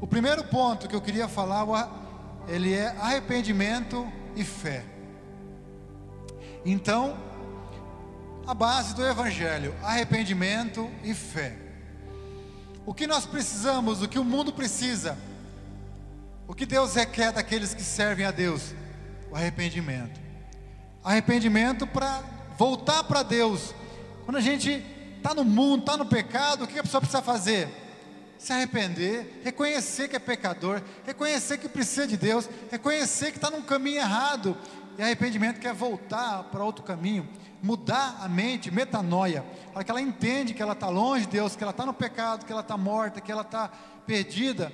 O primeiro ponto que eu queria falar, ele é arrependimento e fé. Então, a base do Evangelho, arrependimento e fé. O que nós precisamos, o que o mundo precisa, o que Deus requer daqueles que servem a Deus? O arrependimento. Arrependimento para voltar para Deus. Quando a gente está no mundo, está no pecado, o que a pessoa precisa fazer? Se arrepender, reconhecer que é pecador, reconhecer que precisa de Deus, reconhecer que está num caminho errado. E arrependimento quer voltar para outro caminho, mudar a mente, metanoia. A hora que ela entende que ela está longe de Deus, que ela está no pecado, que ela está morta, que ela está perdida,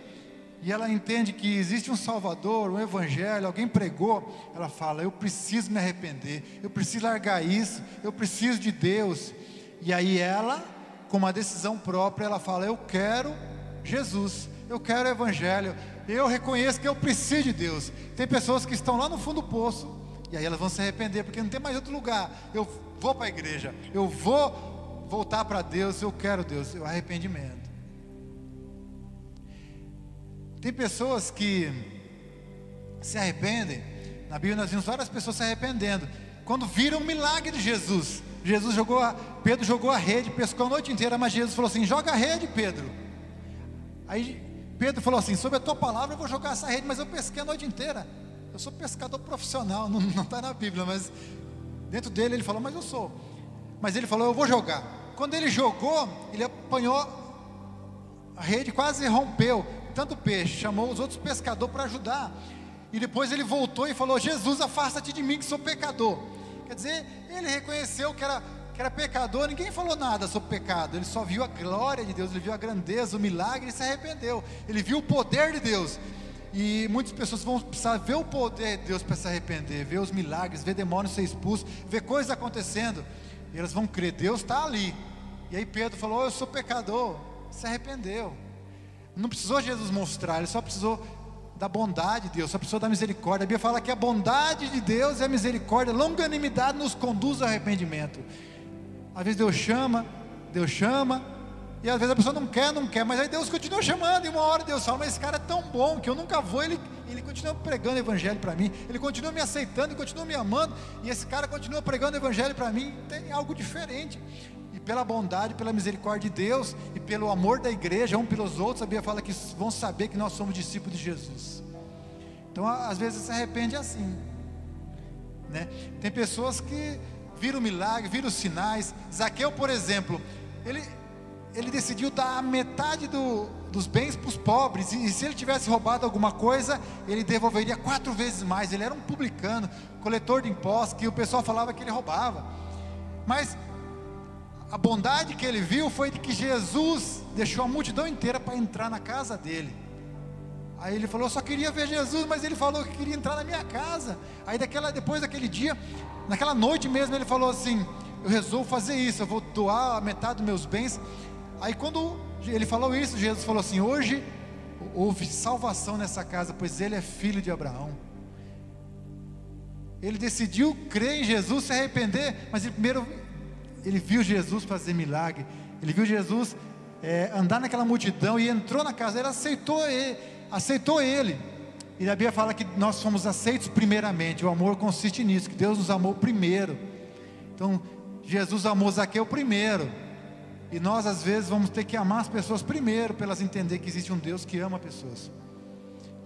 e ela entende que existe um Salvador, um Evangelho, alguém pregou, ela fala: eu preciso me arrepender, eu preciso largar isso, eu preciso de Deus. E aí ela, com uma decisão própria, ela fala: eu quero Jesus, eu quero o Evangelho, eu reconheço que eu preciso de Deus. Tem pessoas que estão lá no fundo do poço, e aí elas vão se arrepender, porque não tem mais outro lugar. Eu vou para a igreja, eu vou voltar para Deus, eu quero Deus, o arrependimento. Tem pessoas que se arrependem. Na Bíblia nós vimos várias pessoas se arrependendo quando viram o milagre de Jesus. Pedro jogou a rede, pescou a noite inteira, mas Jesus falou assim: joga a rede, Pedro. Aí Pedro falou assim: sob a tua palavra eu vou jogar essa rede, mas eu pesquei a noite inteira. Eu sou pescador profissional, não está na Bíblia, mas dentro dele ele falou: mas eu sou. Mas ele falou: eu vou jogar. Quando ele jogou, ele apanhou a rede, quase rompeu, tanto peixe, chamou os outros pescadores para ajudar. E depois ele voltou e falou: Jesus, afasta-te de mim que sou pecador. Quer dizer, ele reconheceu que era pecador. Ninguém falou nada sobre pecado, ele só viu a glória de Deus, ele viu a grandeza, o milagre, e se arrependeu. Ele viu o poder de Deus. E muitas pessoas vão precisar ver o poder de Deus para se arrepender, ver os milagres, ver demônios ser expulsos, ver coisas acontecendo, e elas vão crer: Deus está ali. E aí Pedro falou: eu sou pecador, se arrependeu. Não precisou Jesus mostrar, ele só precisou da bondade de Deus, só precisou da misericórdia. A Bíblia fala que a bondade de Deus e a misericórdia, a longanimidade nos conduz ao arrependimento. Às vezes Deus chama, e às vezes a pessoa não quer, mas aí Deus continua chamando, e uma hora Deus fala: mas esse cara é tão bom que eu nunca vou. Ele continua pregando o Evangelho para mim, ele continua me aceitando, ele continua me amando, e esse cara continua pregando o Evangelho para mim. Tem algo diferente. E pela bondade, pela misericórdia de Deus, e pelo amor da igreja, um pelos outros, a Bíblia fala que vão saber que nós somos discípulos de Jesus. Então às vezes se arrepende assim, né? Tem pessoas que viram milagre, viram sinais. Zaqueu, por exemplo, ele decidiu dar a metade dos bens para os pobres, e se ele tivesse roubado alguma coisa, ele devolveria 4 vezes mais. Ele era um publicano, coletor de impostos, que o pessoal falava que ele roubava. Mas a bondade que ele viu foi de que Jesus deixou a multidão inteira para entrar na casa dele. Aí ele falou: eu só queria ver Jesus, mas ele falou que queria entrar na minha casa. Aí depois daquele dia, naquela noite mesmo, ele falou assim: eu resolvo fazer isso, eu vou doar a metade dos meus bens. Aí quando ele falou isso, Jesus falou assim: hoje houve salvação nessa casa, pois ele é filho de Abraão. Ele decidiu crer em Jesus, se arrepender, mas ele viu Jesus fazer milagre, ele viu Jesus andar naquela multidão, e entrou na casa, ele aceitou ele. E a Bíblia fala que nós fomos aceitos primeiramente. O amor consiste nisso, que Deus nos amou primeiro. Então Jesus amou Zaqueu primeiro, e nós às vezes vamos ter que amar as pessoas primeiro, para elas entenderem que existe um Deus que ama pessoas,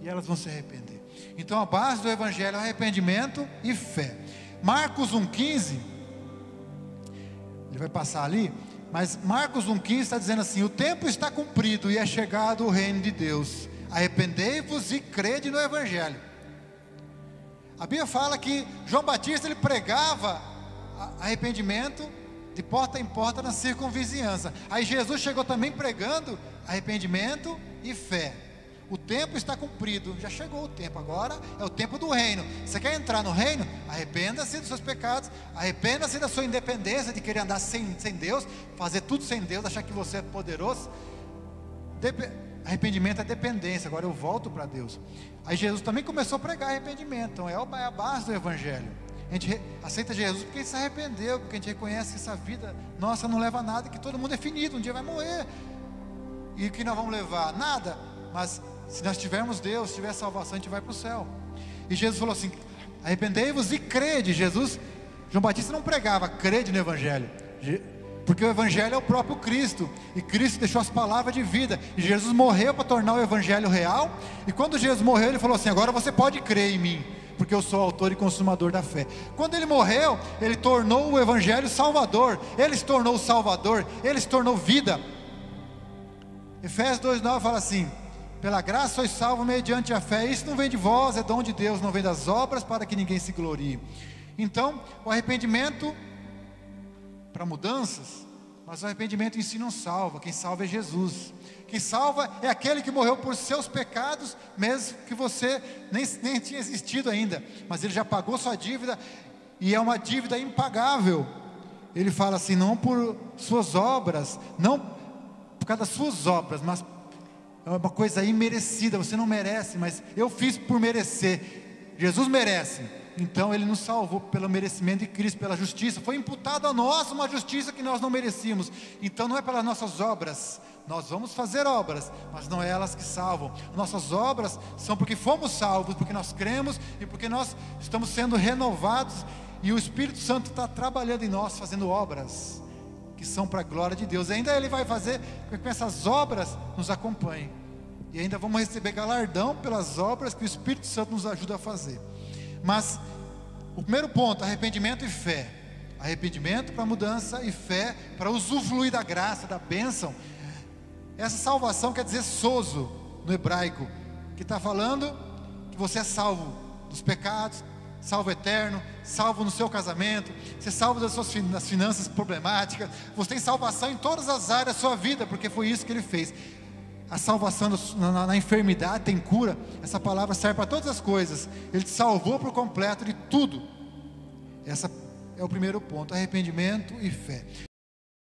e elas vão se arrepender. Então a base do Evangelho é arrependimento e fé. Marcos 1,15, ele vai passar ali, mas Marcos 1,15 está dizendo assim: o tempo está cumprido e é chegado o reino de Deus, arrependei-vos e crede no Evangelho. A Bíblia fala que João Batista, ele pregava arrependimento de porta em porta na circunvizinhança. Aí Jesus chegou também pregando arrependimento e fé. O tempo está cumprido, já chegou o tempo, agora é o tempo do reino. Você quer entrar no reino? Arrependa-se dos seus pecados, arrependa-se da sua independência, de querer andar sem Deus, fazer tudo sem Deus, achar que você é poderoso. Arrependimento é dependência, agora eu volto para Deus. Aí Jesus também começou a pregar arrependimento. Então é a base do Evangelho. A gente aceita Jesus porque a gente se arrependeu, porque a gente reconhece que essa vida nossa não leva a nada, que todo mundo é finito, um dia vai morrer. E o que nós vamos levar? Nada. Mas Se nós tivermos Deus, se tiver salvação, a gente vai para o céu. E Jesus falou assim: arrependei-vos e crede. João Batista não pregava crede no Evangelho, porque o Evangelho é o próprio Cristo, e Cristo deixou as palavras de vida, e Jesus morreu para tornar o Evangelho real. E quando Jesus morreu, ele falou assim: agora você pode crer em mim, porque eu sou o autor e consumador da fé. Quando ele morreu, ele tornou o Evangelho salvador, ele se tornou o Salvador, ele se tornou vida. Efésios 2,9 fala assim: pela graça sois salvos mediante a fé, isso não vem de vós, é dom de Deus, não vem das obras, para que ninguém se glorie. Então, o arrependimento para mudanças, mas o arrependimento em si não salva. Quem salva é Jesus. Quem salva é aquele que morreu por seus pecados, mesmo que você nem tinha existido ainda, mas ele já pagou sua dívida, e é uma dívida impagável. Ele fala assim: não por suas obras, não por causa das suas obras, mas é uma coisa imerecida, você não merece, mas eu fiz por merecer. Jesus merece, então ele nos salvou pelo merecimento de Cristo, pela justiça. Foi imputado a nós uma justiça que nós não merecíamos. Então não é pelas nossas obras, nós vamos fazer obras, mas não é elas que salvam. Nossas obras são porque fomos salvos, porque nós cremos e porque nós estamos sendo renovados, e o Espírito Santo está trabalhando em nós, fazendo obras que são para a glória de Deus. E ainda Ele vai fazer com que essas obras nos acompanhem, e ainda vamos receber galardão pelas obras que o Espírito Santo nos ajuda a fazer. Mas o primeiro ponto: arrependimento e fé. Arrependimento para mudança e fé para usufruir da graça, da bênção. Essa salvação quer dizer sozo no hebraico, que está falando que você é salvo dos pecados, salvo eterno, salvo no seu casamento, você é salvo das finanças problemáticas, você tem salvação em todas as áreas da sua vida, porque foi isso que Ele fez. A salvação na enfermidade tem cura. Essa palavra serve para todas as coisas. Ele te salvou por completo de tudo. Esse é o primeiro ponto: arrependimento e fé.